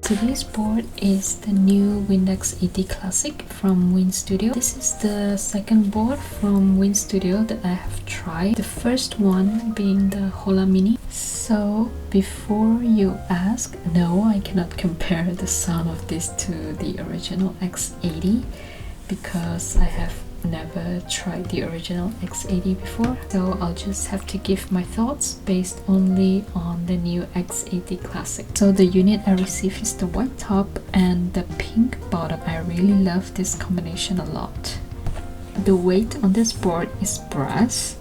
Today's board is the new X80 Classic from WinStudio. This is the second board from WinStudio that I have tried. The first one being the Hola Mini. So before you ask, no, I cannot compare the sound of this to the original X80 because I have never tried the original X80 before, so I'll just have to give my thoughts based only on the new X80 Classic. So the unit I received is the white top and the pink bottom. I really love this combination a lot. The weight on this board is brass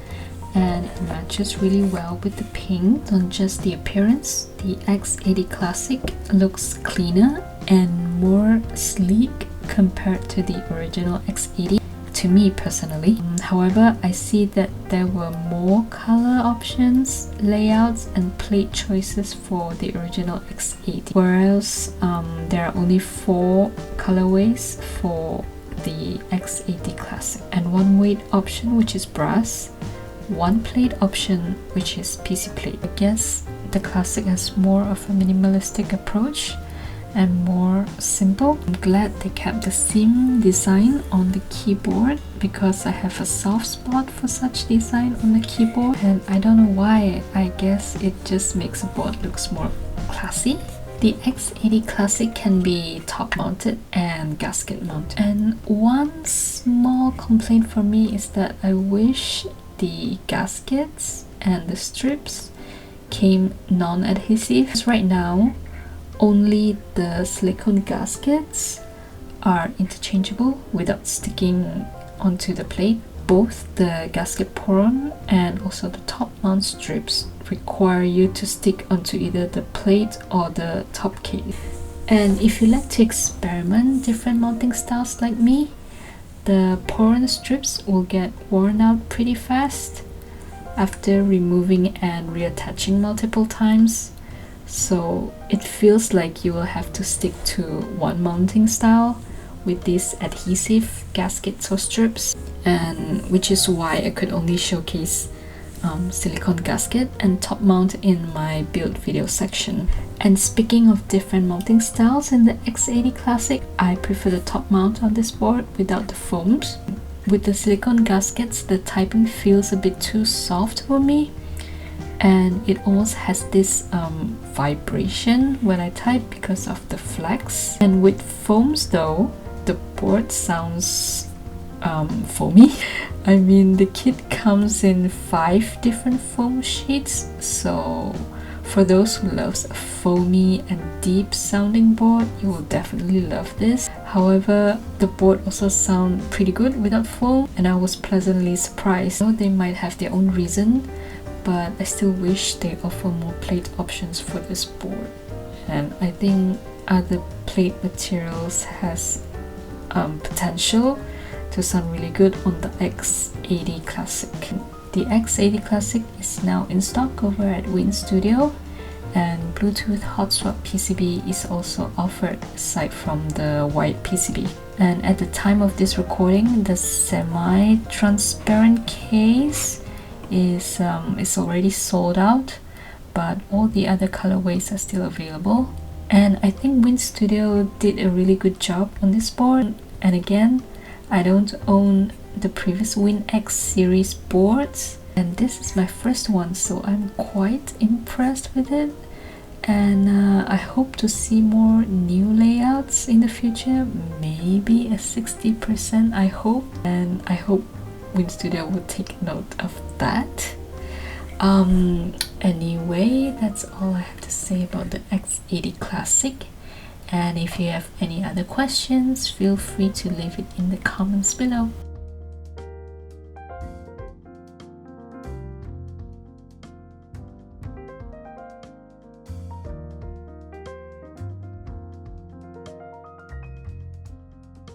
and it matches really well with the pink. On just the appearance, the X80 Classic looks cleaner and more sleek compared to the original X80, to me personally. However, I see that there were more color options, layouts and plate choices for the original X80, whereas there are only 4 colorways for the X80 Classic, and 1 weight option which is brass, 1 plate option which is PC plate. I guess the Classic has more of a minimalistic approach and more simple. I'm glad they kept the seam design on the keyboard because I have a soft spot for such design on the keyboard, and I don't know why. I guess it just makes the board looks more classy. The X80 Classic can be top mounted and gasket mounted, and one small complaint for me is that I wish the gaskets and the strips came non-adhesive. Right now only the silicone gaskets are interchangeable without sticking onto the plate. Both the gasket pour-on and also the top mount strips require you to stick onto either the plate or the top case. And if you like to experiment different mounting styles like me, the pour-on strips will get worn out pretty fast after removing and reattaching multiple times. So it feels like you will have to stick to one mounting style with these adhesive gaskets or strips, and which is why I could only showcase silicone gasket and top mount in my build video section. And speaking of different mounting styles in the X80 Classic, I prefer the top mount on this board without the foams. With the silicone gaskets, the typing feels a bit too soft for me, and it almost has this vibration when I type because of the flex. And with foams though, the board sounds foamy. I mean, the kit comes in 5 different foam sheets, so for those who loves a foamy and deep sounding board, you will definitely love this. However, the board also sounds pretty good without foam, and I was pleasantly surprised. I know they might have their own reason, but I still wish they offer more plate options for this board. And I think other plate materials has potential to sound really good on the X80 Classic. The X80 Classic is now in stock over at Win Studio, and Bluetooth hot swap PCB is also offered aside from the white PCB. And at the time of this recording, the semi-transparent case is already sold out, but all the other colorways are still available. And I think Win Studio did a really good job on this board. And again, I don't own the previous Win X series boards, and this is my first one, so I'm quite impressed with it. And I hope to see more new layouts in the future, maybe a 60%, I hope. And I hope Win Studio will take note of that. Anyway, that's all I have to say about the X80 Classic. And if you have any other questions, feel free to leave it in the comments below.